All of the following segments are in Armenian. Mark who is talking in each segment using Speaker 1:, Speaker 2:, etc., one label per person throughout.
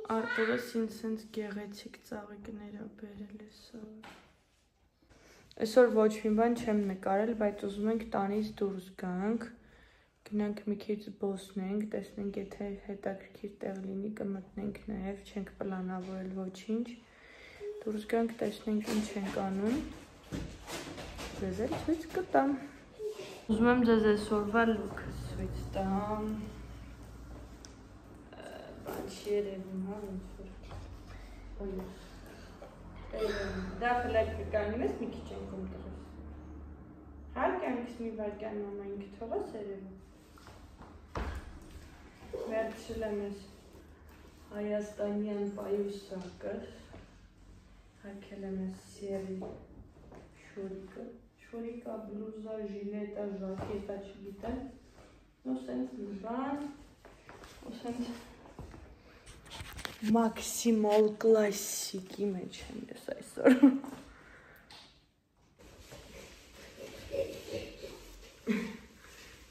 Speaker 1: Արտուրս ինձ գեղեցիկ ծաղիկներ ա բերել այսօր ոչ մի բան չեմ նկարել, բայց ուզում ենք տանից դուրս գանք, գնանք մի քիչ զբոսնենք, տեսնենք եթե հետաքրքիր տեղ լինի կմտնենք նաև, չենք պլանավորել ոչինչ, դուրս գանք տեսնենք ինչ ենք անում, ձեզ էլ ցույց կտամ։ Ուզում եմ ձեզ այսօրվա լուքը ցույց տամ։ Չի երևում, հա, ինչ-որ։ Դա խլակ կկանգնես, մի քիչ ենք ումտղես։ Հա, կյանքս մի վարկյան մամա ինքը թողաս երևում։ Վերջել եմ ես հայաստանյան պայուսակը, հակել եմ ես սերի շորիկա, բլուզա, ժիլետա, ժակետա չգիտեմ, ու սենց մի բան, ու սենց Մաքսիմալ կլասիկի մեջ եմ ես այսօր։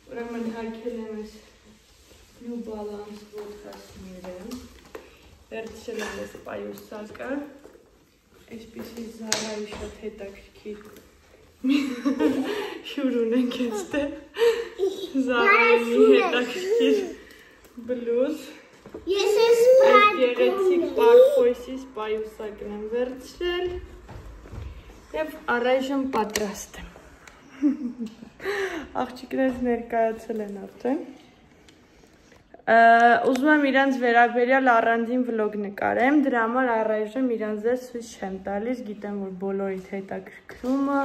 Speaker 1: Ուրեմն հագել եմ ես New Balance ոտքասները, վերցրել եմ ես պայուսակը, այսպիսի Zara-ի շատ հետաքրքիր շուր ունենք այստեղ, Zara-ի մի հետաքրքիր բլուզ։
Speaker 2: Ես ես
Speaker 1: գեղեցիկ պարփոյսից պայուսակն եմ վերցրել և առայժմ պատրաստ եմ։ Աղջիկներս ներկայացել են արդեն։ Ուզում եմ իրանց վերաբերյալ առանձին վլոգ նկարեմ, դրա համար առայժմ իրանց ձեզ ցույց չեմ տալիս, գիտեմ որ բոլորիդ հետաքրքրում է,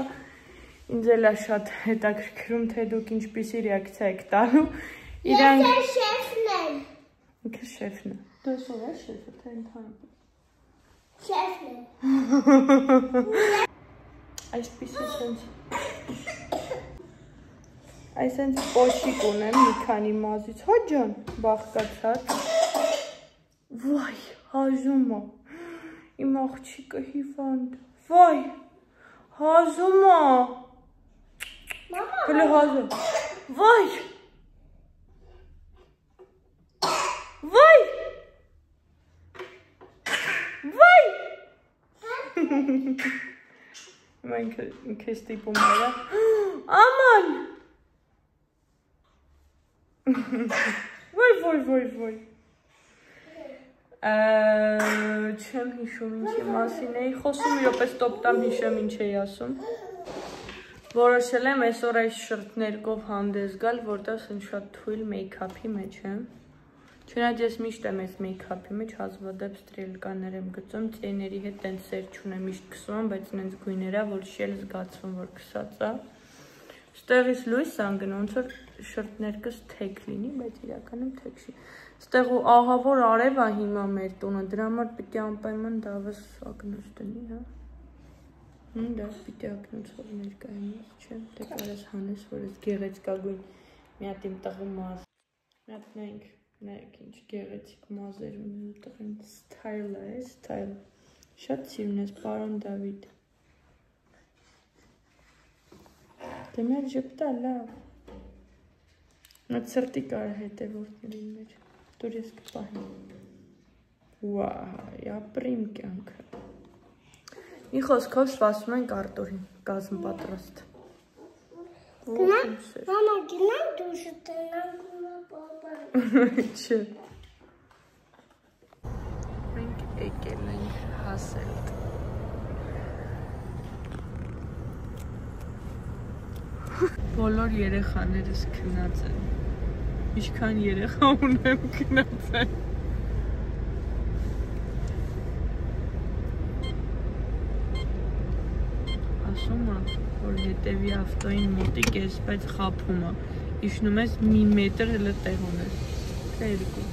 Speaker 1: ինձ էլ է շատ հետաքրքրում թե դուք ինչպիսի ռեակցիա եք տալու։
Speaker 2: Ես շեֆն եմ։
Speaker 1: Ինքը շեֆն է։ Դու այսօր ես շեֆը, թե ընդհանուր։
Speaker 2: Շեֆն եմ։
Speaker 1: Այսպիսի սենց այսենց պոշիկ ունեմ մի քանի մազից, հա ջան, բաղկացած։ Վայ, հազում է, իմ աղջիկը հիվանդ, վայ, հազում է, հլը հազում, վայ, վայ, վայ, ինքը ստիպում արա, աման, ոյ, չեմ հիշում ինչի մասին էի խոսում, մի րոպե ստոպ տամ հիշեմ ինչ էի ասում, որոշել եմ այսօր այս շրթներկով հանդես գալ, որտեղ սենց շատ թույլ մեյքափի մեջ եմ, չնայած ես միշտ եմ այս մեյքափի մեջ հազվադեպ ստրելկաներ եմ գծում, ծեների հետ տենց սեր չունեմ միշտ քսում եմ, բայց նենց գույներա, որ շել զգացվում, որ քսած է, ստեղից լույս անգնում, ոնց որ շրթներկս թեք լինի, բայց իրականում թեք չի, ստեղ ու ահավոր արև է հիմա մեր տունը, դրա համար պիտի անպայման դավս ակնոց տնի, հա, դա պիտի ակնոց որ ներկայում ես, չէ, դե կարես հանես, որ ես գեղեցկագույն մի հատ իմ տղու մազ, մի հատ նայինք, նայեք ինչ գեղեցիկ մազեր ունի, տղին ստայլ է, ստայլ, շատ սիրուն ես, պարոն Դավիթ, դե մեր ժպտա լավ, նոտ սրտի կար հետևորդներին մեր, դուր ես կպահեմ, վայ, ապրիմ կյանքը, մի խոսքով սպասում ենք Արտուրին, կազմ պատրաստ,
Speaker 2: Մամա, գնանք դուշը տնանք պապան,
Speaker 1: չէ, մենք եկել ենք Հասելտ, բոլոր երեխաներս քնած են, ինչքան երեխա ունեմ քնած են, ասում է, որ հետևի ավտոյին մոտիկ ես, բայց խափում է, իշնում ես մի մետր հլը տեղ ունես, թե երկու։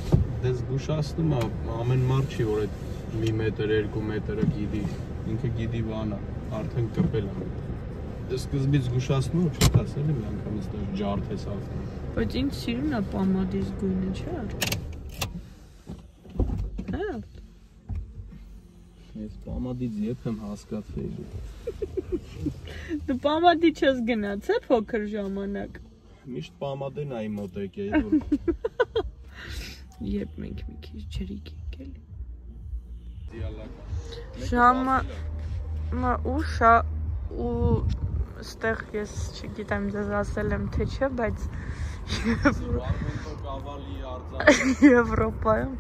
Speaker 3: Դες զգուշացնում է, ամեն մարդ չի, որ այդ մի մետր, երկու մետրը գիդի, ինքը գիդի բան է, արդեն կպել է։ Սկզբից զգուշացնում ու չոտ ասել եմ անգամ ստեղ ջարդ ես ավտոն։
Speaker 1: Բայց ինձ սիրուն է պամադից գույնը, չէ՞ արդ։ Հա՞։
Speaker 3: Ես պամադից ետ եմ հասկացել։
Speaker 1: Դու պամադի չես գնաց, է փոքր ժամանակ։
Speaker 3: Միշտ պամադեն այ մոտ եկել, որ
Speaker 1: Երբ մենք մի քիչ ջրիկ ենք էլի։ Ժամը 8-ը ու ստեղ ես չգիտեմ ձեզ ասել եմ թե չէ, բայց Եվրոպայում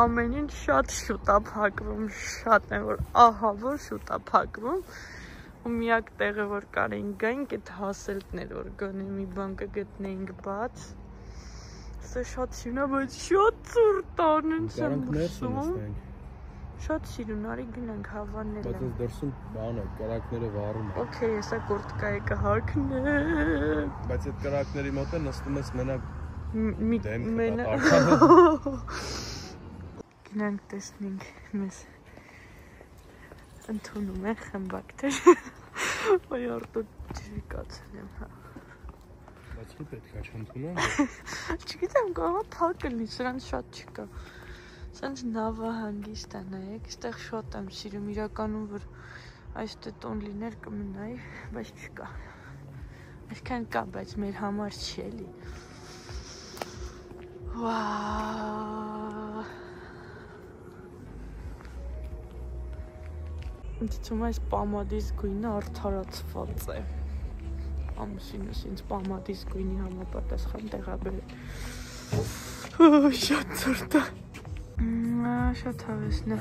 Speaker 1: ամեն ինչ շատ շուտ է փակվում, շատ են որ ահա որ շուտ է փակվում ու միակ տեղը որ կարենք գայինք այդ հասելտներ որ գոնե մի բան կգտնեինք բաց սա շատ սիրուն է, բայց շատ ծուրտ անեն եմ ուսում շատ սիրուն, արի գնանք հավանել եմ
Speaker 3: բայց ես դրսում բան է, կրակները վառում է
Speaker 1: օքեյ, եսա կորտկայի կհարկնեմ
Speaker 3: բայց այդ կրակների մոտ է նստում ես մենակ
Speaker 1: Գնանք տեսնենք մեզ ընդունում են խմբակներ ոյ արդոտ ջրիկացել եմ
Speaker 3: բայց ու պետք է չընդունում
Speaker 1: չգիտեմ կողա փակ լինի, սրանց շատ չկա սենց նավահանգիստ է նայեք, այստեղ շատ եմ սիրում իրականում որ այստե տոն լիներ կմնայի, բայց չկա այսքան կա, բայց մեր համար չի էլի Վաա Դիցում այս պամադիս գույնը արդարացված է ամուսինս ինձ պամադիս գույնի համապատասխան տեղաբերել շատ ծուրտ է շատ հավեսն է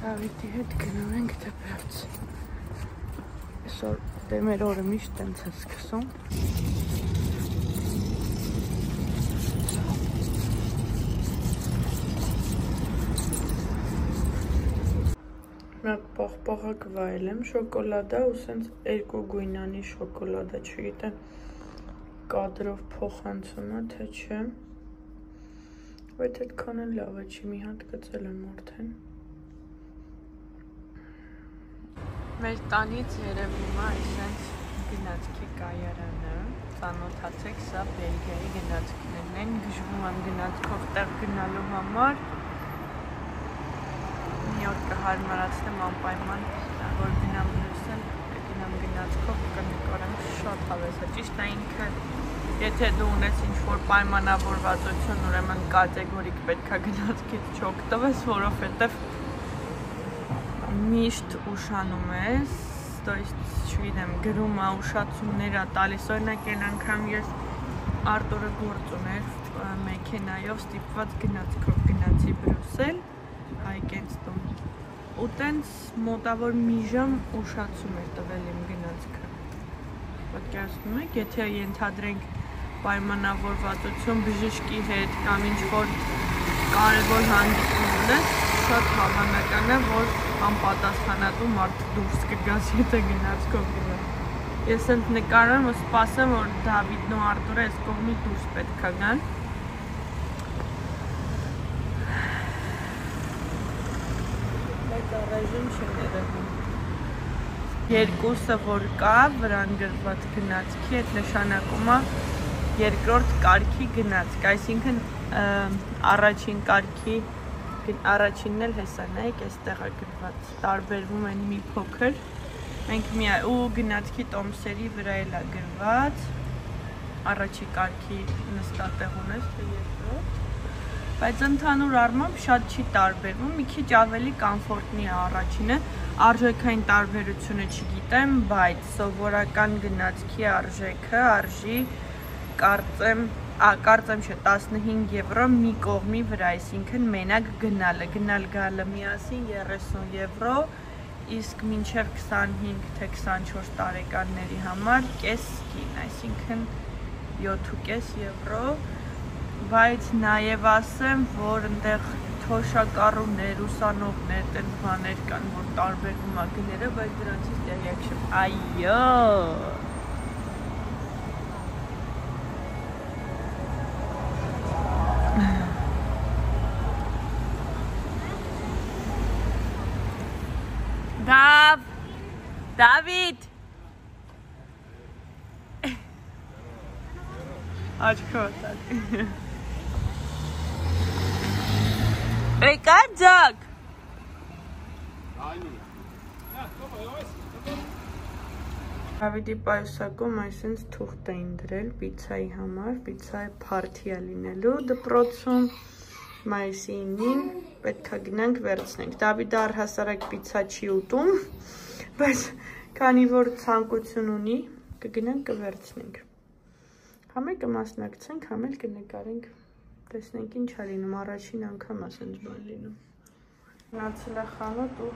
Speaker 1: Դավիթի հետ գնում ենք դպրոց։ Այսօր դե մեր օրը միշտ տենց է սկսում։ Մեկ պողպողակ վայել եմ շոկոլադա ու սենց երկու գույնանի շոկոլադա, չգիտեմ կադրով փոխանցում է, թե չէ, բայց այդքան էլ լավ է, չի մի հատ գծել եմ արդեն։ Մեր տանից երևում է այսպես գնացքի կայարանը, ծանոթացեք, սա Բելգիայի գնացքներն են, գժվում եմ գնացքով տեղ գնալու համար, մի օր կհարմարացնեմ անպայման, որ գնամ Բրյուսել, կգնամ գնացքով, կնկարեմ շատ հավես է, ճիշտ է ինքը, եթե դու ունես ինչ-որ պայմանավորվածություն, ուրեմն կատեգորիկ պետք է գնացքից չօգտվես, որովհետև միշտ ուշանում ես, то есть, չգիտեմ, գրում է, ուշացումներ է տալիս, օրինակ այն անգամ ես Արտուրը գործ ուներ մեքենայով ստիպված գնացքով գնացի Բրյուսել, Հայկենստոն, ու տենց մոտավոր մի ժամ ուշացում էր տվել իմ գնացքը, պատկերացնում եք, եթե ենթադրենք պայմանավորվածություն բժշկի հետ կամ ինչ-որ կարևոր հանդիպում ունես, շատ հավանական է, որ անպատասխանատու մարդ դուրս կգաս, եթե գնացքով գնաս։ Ես ընդ նկարում ու սպասեմ, որ Դավիթն ու Արտուրը այս կողմից դուրս պետք է գան։ Բայց առայժմ չեն երևում։ Երկուսը, որ կա, վրան գրված գնացքի, այդ նշանակում է երկրորդ կարգի գնացք, այսինքն առաջին կարգի առաջինն էլ հեսա նայեք, այստեղ է գրված, տարբերվում են մի փոքր, մենք ու գնացքի տոմսերի վրա էլ է գրված, առաջի կարգի նստատեղ ունես, թե երկրորդ, բայց ընդհանուր առմամբ շատ չի տարբերվում, մի քիչ ավելի կոմֆորտնի է առաջինը, արժեքային տարբերությունը չգիտեմ, բայց սովորական գնացքի արժեքը արժի կարծեմ չէ 15 եվրո մի կողմի վրա, այսինքն մենակ գնալը, գնալ գալը միասին 30 եվրո, իսկ մինչև 25 թե 24 տարեկանների համար կես կին, այսինքն 7.5 եվրո, բայց նաև ասեմ, որ ընդեղ թոշակառուներ, ուսանողներ, տենց բաներ կան, որ տարբերվում է գները, բայց դրանցից տեղյակ չեմ, այո Դավիթ աչքով Ռիկարդոկ Դավիթի պայուսակում այսինչ թուղթ էին դրել պիցայի համար, պիցայի փարթի է լինելու դպրոցում մայիսի 9-ին պետք է գնանք վերցնենք Դավիթը առհասարակ պիցա չի ուտում բայց քանի որ ցանկություն ունի, կգնանք կվերցնենք։ Համ էլ կմասնակցենք, համ էլ կնկարենք, տեսնենք ինչ է լինում, առաջին անգամ է սենց բան լինում։ Գնացել է խանութ ու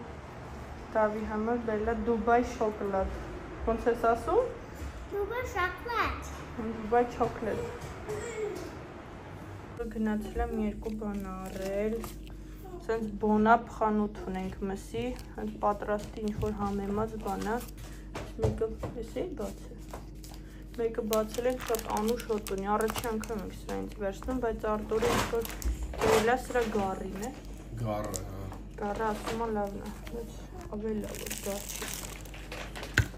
Speaker 1: Դավի համար բերել է Դուբայ շոկոլադ։ Ոնց ես ասում։
Speaker 2: Դուբայ շոկոլադ։
Speaker 1: Դուբայ չոկոլադ։ Գնացել եմ երկու բան առել։ Սենց բոնապ խանութ ունենք մսի, հենց պատրաստի ինչ-որ համեմած բան է, մեկը էսի բացել, մեկը բացել ենք շատ անուշ հոտ ունի, առաջի անգամ ենք սրանից վերցնում, բայց Արտուրը ինչ-որ կերել է սրա գարին է, գարը ասում է լավն է, բայց ավելի լավ որ գար չի,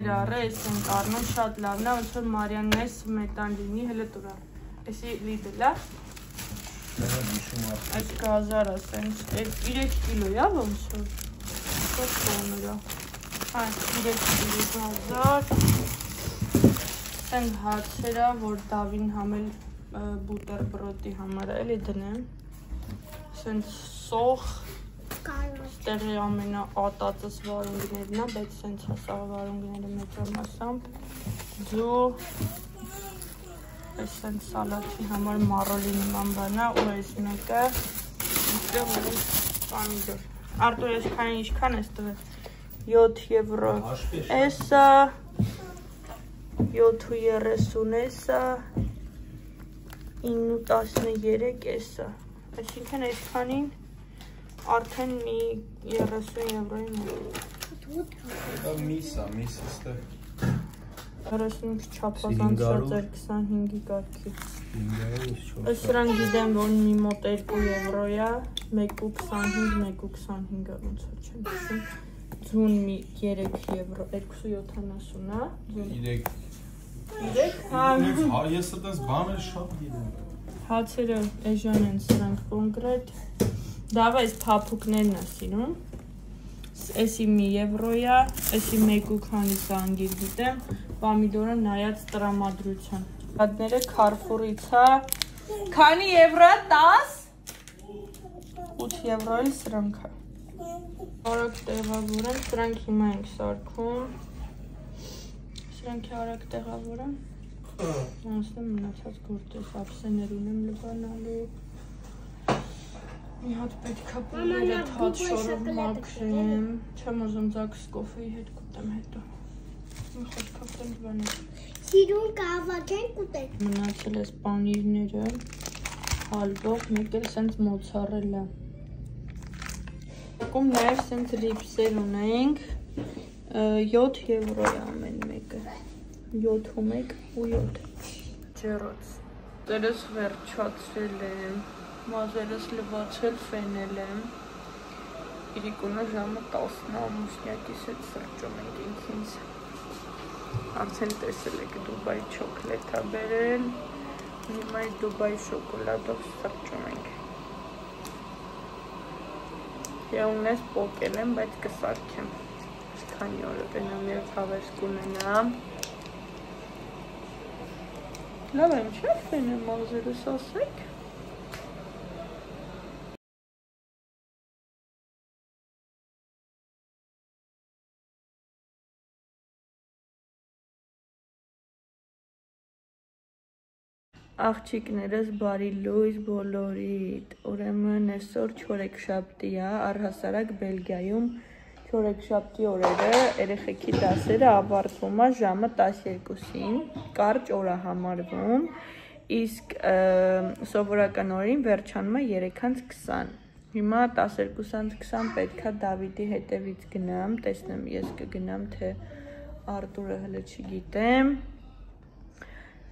Speaker 1: լարը ես ենք առնում շատ լավն է, ոնց որ Մարյանն է սմետան լինի, հելը տուրա, էսի լիդլ է, Այս գազարը սենց 3 կիլո է ոնց որ շատ կողմերա 3 կիլո գազար սենց հացերա որ Դավին համել բուտերբրոդի համար էլի դնեմ սենց սոխ ստեղի ամենա ատածս վարունգներն է բայց սենց հասաղ վարունգները մեծամասամբ ձու Այս են սալատի համար մարոլի նման բան է ու այս մեկը այստեղ ունենք պամիդոր Արտուր ես քանի ինչքան ես տվել 7 եվրո էսա 7.30 էսա 9.13 էսա այսինքն այսքանին Արդեն մի 30 եվրոյի մոտ։
Speaker 3: Դա միսա, ստեղ
Speaker 1: 35 չափազանցած էր 25-ի կարգի։ Սրանք գիտեմ, որ մի մոտ 2 եվրոյ է, 1.25 ոնց որ չեմ հիշում։ Ձուն մի 3 եվրո, 2.70 է։ 3 հա,
Speaker 3: ես այդպես բաներ շատ գիտեմ։
Speaker 1: Հացերը էժան են սրանք կոնկրետ։ Դավա այս փափուկներն է սիրում։ Էսի մի եվրոյ է, էսի 1.20 անգիր գիտեմ, պամիդորը նայած տրամադրության։ Հատները Carrefour-ից է։ Քանի եվրո է 10? 8 եվրո էլ սրանք է։ Արագ տեղավորեմ, սրանք հիմա ենք սարքում։ Սրանք արագ տեղավորեմ։ Անցնեմ մնացած գործեր, ափսեներ ունեմ լվանալու։ Մի հատ պետքա պուլերը թաց շորով մաքրեմ, չեմ ուզում ձակս կոֆեի հետ կուտեմ հետո։ Մի խոսքով տեմ բաներ։
Speaker 2: Սիրուն կավակ են կուտեք։
Speaker 1: Մնացել ես պանիրները, հալվող, մեկ էլ սենց մոցարելա։ Ակում նաև սենց ռիպսեր ունենք, 7 եվրո է ամեն մեկը, 7 ու 7 ջերոց։ Դերս վերջացրել եմ, մազերս լվացել ֆենել եմ, իրիկունը ժամը 10-ն ամուսնյակիս հետ սրճում ենք ինքինց, արդեն տեսել եք Դուբայ չոկլետ է բերել, հիմա այդ Դուբայ շոկոլադով սրճում ենք։ Եունես պոկել եմ, բայց կսարքեմ, քանի օրը պենամ և հավես կունենամ։ Լավ եմ չէ ֆենը մազերս ասեք։ Աղջիկներս բարի լույս բոլորիդ, ուրեմն այսօր չորեքշաբթի է, առհասարակ Բելգիայում չորեքշաբթի օրերը երեխեքի դասերը ավարտվում է ժամը 12-ին, կարճ օր է համարվում, իսկ սովորական օրին վերջանում է 3:20։ Հիմա 12:20 պետքա Դավիթի հետևից գնամ, տեսնեմ ես կգնամ, թե Արտուրը հələ չգիտեմ։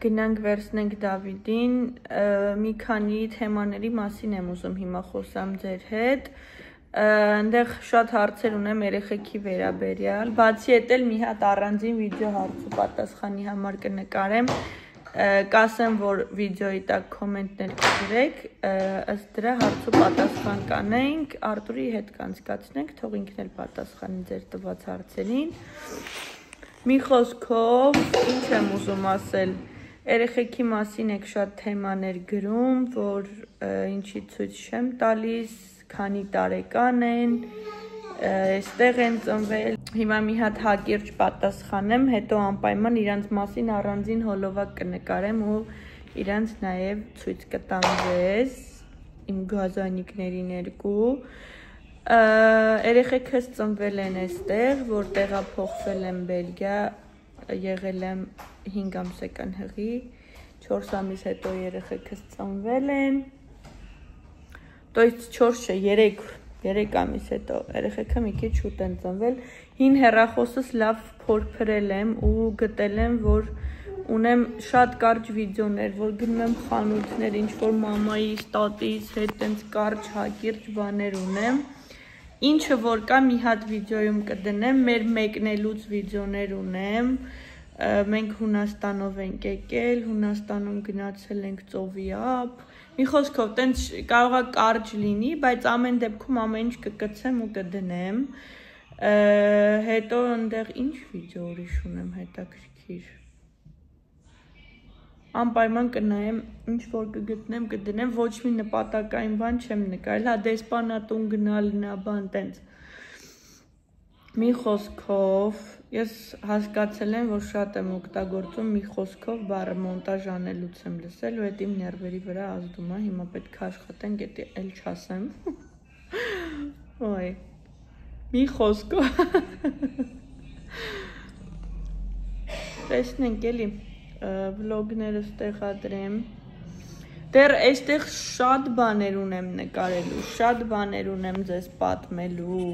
Speaker 1: Գնանք վերցնենք Դավիթին, մի քանի թեմաների մասին եմ ուզում հիմա խոսամ ձեր հետ։ Այնտեղ շատ հարցեր ունեմ երեխեքի վերաբերյալ, բացի այդ էլ մի հատ առանձին վիդեո հարց ու պատասխանի համար կնկարեմ, կասեմ, որ վիդեոյի տակ կոմենտներ կգրեք, ըստ դրա հարց ու պատասխան կանենք, Արտուրի հետ կանցկացնենք, թող ինքն էլ պատասխանի ձեր տված հարցերին։ Մի խոսքով, ինչ եմ ուզում ասել, երեխեքի մասին եք շատ թեմաներ գրում, որ ինչի ցույց չեմ տալիս, քանի տարեկան են, այստեղ են ծնվել։ Հիմա մի հատ հակիրճ պատասխանեմ, հետո անպայման իրանց մասին առանձին հոլովակ կնկարեմ ու իրանց նաև ցույց կտամ ձեզ, իմ գազանիկներին երկու։ Երեխեքս ծնվել են այստեղ, որ տեղափոխվել եմ Բելգիա, եղել եմ 5 ամսական հղի, 4 ամիս հետո երեխեքս ծնվել են, то есть 4 չէ, 3 ամիս հետո երեխեքը մի քիչ շուտ են ծնվել, հին հեռախոսս լավ փորփրել եմ ու գտել եմ, որ ունեմ շատ կարճ վիդեոներ, որ գնում եմ խանութներ, ինչ-որ մամայիս, տատիս հետ տենց կարճ հակիրճ բաներ ունեմ, ինչը որ կա մի հատ վիդեոյում կդնեմ, մեր մեկնելուց վիդեոներ ունեմ, մենք Հունաստանով ենք եկել, Հունաստանում գնացել ենք ծովի ափ, մի խոսքով տենց կարող է կարճ լինի, բայց ամեն դեպքում ամեն ինչ կկցեմ ու կդնեմ, հետո ընդեղ ինչ վիդեո ուրիշ ունեմ հետաքրքիր, անպայման կնայեմ, ինչ որ կգտնեմ կդնեմ, ոչ մի նպատակային բան չեմ նկարել, հա դեսպանատուն գնալն է բան տենց, մի խոսքով, ես հասկացել եմ, որ շատ եմ օգտագործում մի խոսքով բառը մոնտաժ անելուց եմ լսել ու էդ իմ ներվերի վրա ազդում է, հիմա պետք է աշխատենք, էդ էլ չասեմ, ոյ, մի խոսքով, տեսնենք էլի, վլոգներս տեղադրեմ, Դեռ այստեղ շատ բաներ ունեմ նկարելու, շատ բաներ ունեմ ձեզ պատմելու,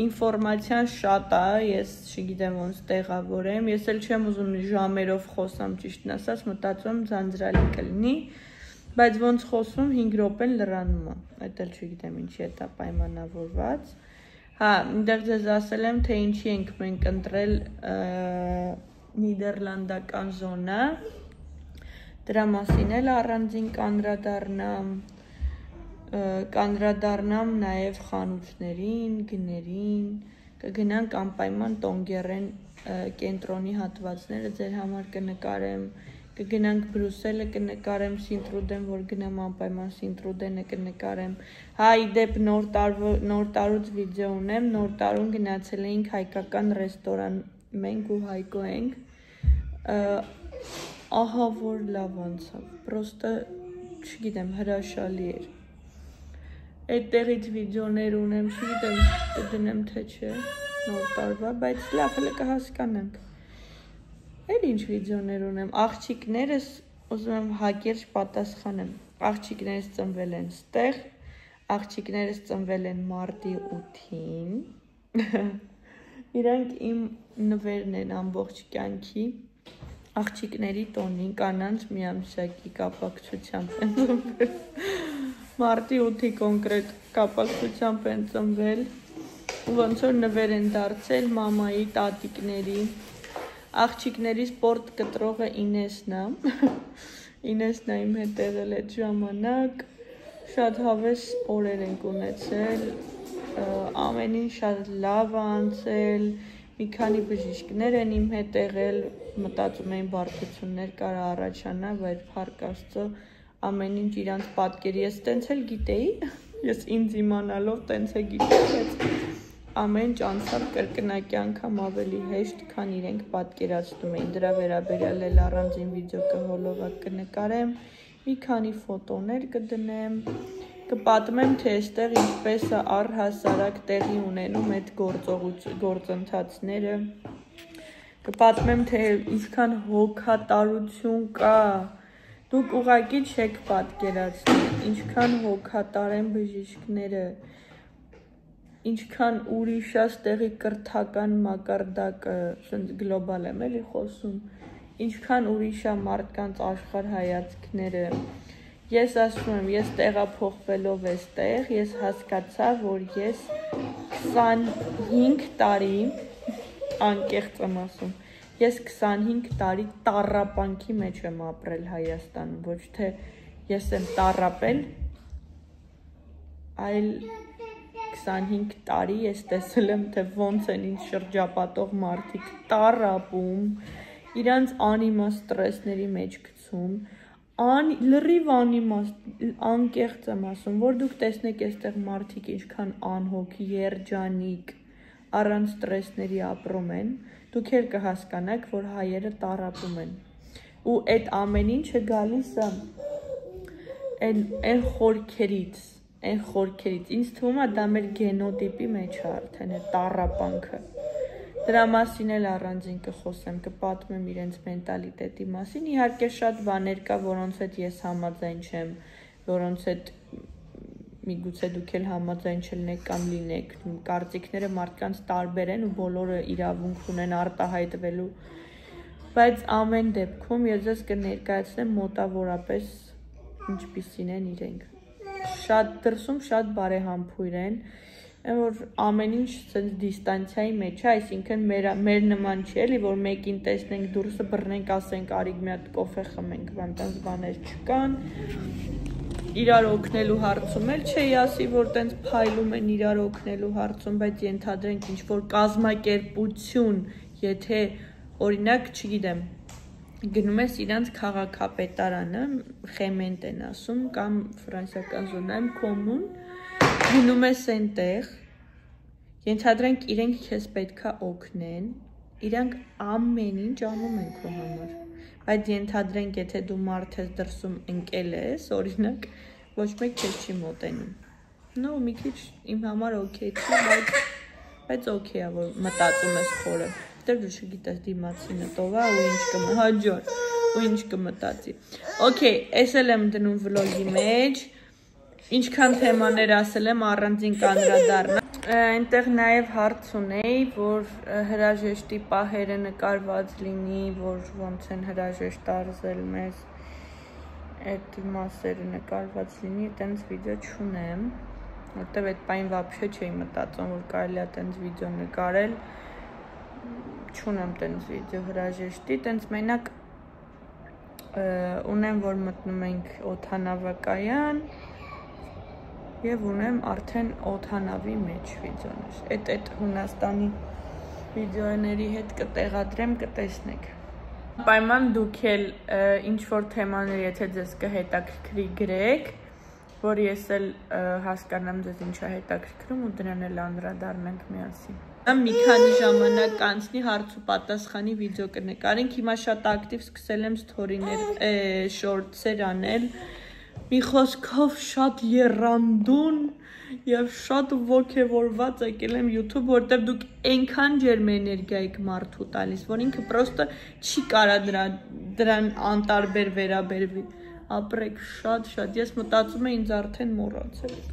Speaker 1: ինֆորմացիան շատ է, ես չգիտեմ ոնց տեղավորեմ, ես էլ չեմ ուզում ժամերով խոսամ ճիշտն ասած, մտածում եմ ձանձրալի կլինի, բայց ոնց խոսում 5 րոպեն լրանում է, այդ էլ չգիտեմ ինչի է դա պայմանավորված, հա, այնտեղ ձեզ ասել եմ, թե ինչի ենք մենք ընտրել նիդերլանդական զոնը, դրա մասին էլ առանձին կանրադառնամ նաև խանութներին, գներին, կգնանք անպայման Տոնգերեն կենտրոնի հատվածները ձեր համար կնկարեմ, կգնանք Բրուսելը կնկարեմ, Սինտրուդեն, որ գնամ անպայման Սինտրուդենը կնկարեմ, հա իդեպ նոր տարուց վիդեո ունեմ, նոր տարուն գնացել էինք հայկական ռեստորան, մենք ու Հայկո ենք, ահա որ լավ անցավ, պրոստը չգիտեմ հրաշալի էր, այդտեղից վիդեոներ ունեմ, չգիտեմ կդնեմ թե չէ, նոր տարվա, բայց լավ հլը կհասկանանք, էլ ինչ վիդեոներ ունեմ, աղջիկներս ուզում եմ հակերճ պատասխանեմ, աղջիկներս ծնվել են ստեղ, աղջիկներս ծնվել են մարտի 8-ին, իրանք իմ նվերն են ամբողջ կյանքի, աղջիկների տոնին կանանց միամսյակի կապակցությամբ են ծնվել, մարտի 8-ի կոնկրետ կապակցությամբ են ծնվել, ոնց որ նվեր են դարձել մամայի, տատիկների, աղջիկների սպորտ կտրողը Ինեսն է իմ հետ եղել այդ ժամանակ, շատ հավես օրեր ենք ունեցել, ամեն ինչ շատ լավ անցել, մի քանի բժիշկներ են իմ հետ եղել, մտածում էին բարդություններ կարա առաջանա, բայց փառք Աստծո ամեն ինչ իրանց պատկերի, ես տենց էլ գիտեի, ես ինձ իմանալով տենց է գիտեի, բայց ամեն ինչ անցավ կրկնակի անգամ ավելի հեշտ, քան իրենք պատկերացնում էին, դրա վերաբերյալ էլ առանձին վիդեո կհոլովակ կնկարեմ, մի քանի ֆոտոներ կդնեմ, կպատմեմ, թե այստեղ ինչպես է առհասարակ տեղի ունենում այդ գործընթացները, կպատմեմ, թե ինչքան հոգատարություն կա, դուք ուղղակի չեք պատկերացնի, ինչքան հոգատար են բժիշկները, ինչքան ուրիշ է ստեղի կրթական մակարդակը, գլոբալ եմ էլի խոսում, ինչքան ուրիշ է մարդկանց աշխարհ հայացքները, ես ասում եմ, ես տեղափոխվելով էստեղ, ես հասկացա, որ ես 25 տարի, անկեղծ եմ ասում, ես 25 տարի տառապանքի մեջ եմ ապրել Հայաստանում, ոչ թե ես եմ տառապել, այլ 25 տարի ես տեսել եմ, թե ոնց են ինձ շրջապատող մարդիկ տառապում, իրանց անիմաստ ստրեսների մեջ գցում, լրիվ անիմաստ, անկեղծ եմ ասում, որ դուք տեսնեք այստեղ մարդիկ ինչքան անհոգ, երջանիկ, առանց ստրեսների ապրում են, դուք էլ կհասկանաք, որ հայերը տառապում են, ու այդ ամեն ինչը գալիս է այն խորքերից, ինձ թվում է դա մեր գենոտիպի մեջ է արդեն է տառապանքը, դրա մասին էլ առանձին կխոսեմ, կպատմեմ իրենց մենտալիտետի մասին, իհարկե շատ բաներ կա, որոնց հետ ես համաձայն չեմ, որոնց հետ միգուցե դուք էլ համաձայն չլինեք կամ լինեք, կարծիքները մարդկանց տարբեր են ու բոլորը իրավունք ունեն արտահայտվելու, բայց ամեն դեպքում ես ձեզ կներկայացնեմ մոտավորապես ինչպիսին են իրենք, շատ դրսում շատ բարեհամբույր են, որ ամեն ինչ դիստանցիայի մեջ է, այսինքն մեր նման չի էլի, որ մեկին տեսնենք դուրսը բռնենք, ասենք արիգ մի հատ կոֆե խմենք, բանտանց բաներ չկան, իրար օգնելու հարցում էլ չի ասի, որ տենց փայլում են իրար օգնելու հարցում, բայց ենթադրենք ինչ-որ կազմակերպություն, եթե օրինակ, չգիտեմ, գնում ես իրանց քաղաքապետարանը, խեմենտ են ասում, կամ ֆրանսիական զոնայում կոմուն, գնում ես այնտեղ, ենթադրենք իրենք քեզ պետքա օգնեն, իրանք ամեն ինչ անում են քո համար, բայց ենթադրենք եթե դու մարդ ես դրսում ընկել ես, օրինակ, ոչ մեկ քեզ չի մոտենում, նո մի քիչ իմ համար օքեյ չի, բայց օքեյ է, որ մտածում ես խորը, դեռ դու չգիտես դիմացինը տովա ու ինչ կմը, հաջոր, ու ինչ կմտածի։ Okay, ես էլ եմ դնում վլոգի մեջ։ Ինչքան թեմաներ ասել եմ, առանձին կանրադառնա։ Այնտեղ նաև հարց ունեի, որ հրաժեշտի պահերը նկարված լինի, որ ոնց են հրաժեշտ արզել մեզ, այդ մասերը նկարված լինի, այտենց վիդեո չունեմ, որտև այդ պայն վաբշե չէի մտածում, որ կարելի է այտենց վիդեո նկարել, չունեմ այտենց վիդեո հրաժեշտի, այտենց մենակ ունեմ, որ մտնում ենք օդանավակայան և ունեմ արդեն օդանավի մեջ վիդեոներ, այդ Հունաստանի վիդեոների հետ կտեղադրեմ, կտեսնեք։ Պայման դուք էլ ինչ-որ թեմաներ, եթե ձեզ կհետաքրքրի գրեք, որ ես էլ հասկանամ ձեզ ինչ է հետաքրքրում ու դրան էլ անդրադառնանք միասին։ Մի քանի ժամանակ անցնի հարց ու պատասխանի վիդեո կնկարենք, հիմա շատ ակտիվ սկսել եմ սթորիներ, շորտսեր անել, մի խոսքով շատ եռանդուն և շատ ոգևորված եկել եմ YouTube, որտև դուք այնքան ջերմ էներգիա եք մարդու տալիս, որ ինքը պրոստը չի կարա դրան անտարբեր վերաբերվի, ապրեք շատ, ես մտածում եմ ինձ արդեն մոռացել եք,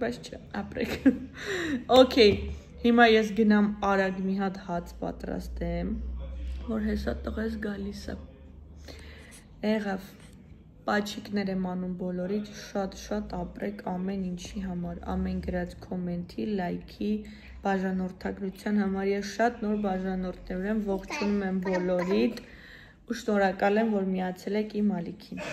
Speaker 1: բայց չէ, ապրեք, okay, հիմա ես գնամ արագ մի հատ հաց պատրաստեմ, որ հեսա տղես գալիս է, եղավ, պաչիկներ եմ անում բոլորից, շատ ապրեք ամեն ինչի համար, ամեն գրած կոմենտի, լայքի, բաժանորդագրության համար, ես շատ նոր բաժանորդներ եմ, ողջունում եմ բոլորիդ ու շնորհակալ եմ, որ միացել եք իմ ալիքին։